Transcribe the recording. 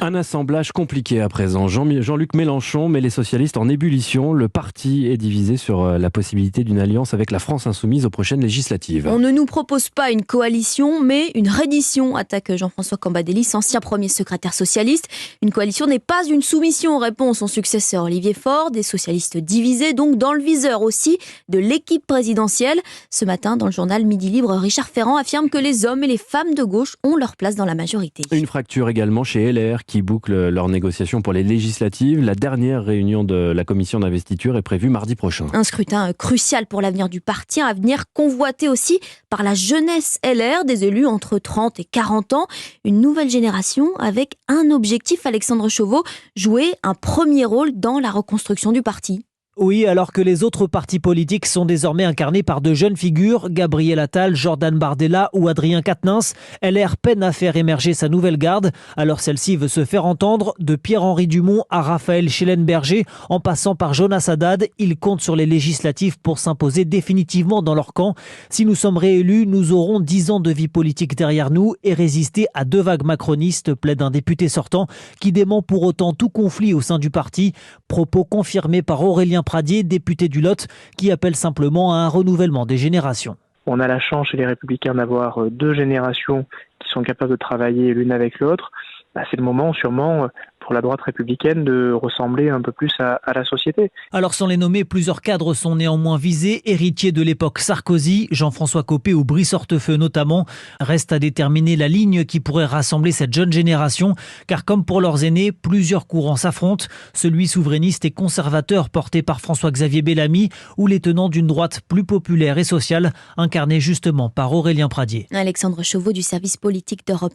Un assemblage compliqué à présent. Jean-Luc Mélenchon met les socialistes en ébullition. Le parti est divisé sur la possibilité d'une alliance avec la France insoumise aux prochaines législatives. On ne nous propose pas une coalition, mais une reddition, attaque Jean-François Cambadélis, ancien premier secrétaire socialiste. Une coalition n'est pas une soumission, répond son successeur Olivier Faure. Des socialistes divisés, donc dans le viseur aussi de l'équipe présidentielle. Ce matin, dans le journal Midi Libre, Richard Ferrand affirme que les hommes et les femmes de gauche ont leur place dans la majorité. Une fracture également chez LR qui boucle leurs négociations pour les législatives. La dernière réunion de la commission d'investiture est prévue mardi prochain. Un scrutin crucial pour l'avenir du parti, un avenir convoité aussi par la jeunesse LR, des élus entre 30 et 40 ans. Une nouvelle génération avec un objectif, Alexandre Chauveau, jouer un premier rôle dans la reconstruction du parti. Oui, alors que les autres partis politiques sont désormais incarnés par de jeunes figures, Gabriel Attal, Jordan Bardella ou Adrien Quatennens, LR peine à faire émerger sa nouvelle garde. Alors celle-ci veut se faire entendre, de Pierre-Henri Dumont à Raphaël Schellenberger, en passant par Jonas Haddad. Ils comptent sur les législatives pour s'imposer définitivement dans leur camp. Si nous sommes réélus, nous aurons 10 ans de vie politique derrière nous et résister à 2 vagues macronistes, plaide un député sortant qui dément pour autant tout conflit au sein du parti. Propos confirmés par Aurélien Pradier, député du Lot, qui appelle simplement à un renouvellement des générations. On a la chance chez les Républicains d'avoir 2 générations qui sont capables de travailler l'une avec l'autre. C'est le moment sûrement pour la droite républicaine de ressembler un peu plus à la société. Alors sans les nommer, plusieurs cadres sont néanmoins visés, héritiers de l'époque Sarkozy, Jean-François Copé ou Brice Hortefeux notamment. Reste à déterminer la ligne qui pourrait rassembler cette jeune génération, car comme pour leurs aînés, plusieurs courants s'affrontent, celui souverainiste et conservateur porté par François-Xavier Bellamy ou les tenants d'une droite plus populaire et sociale, incarnée justement par Aurélien Pradier. Alexandre Chauveau du service politique d'Europe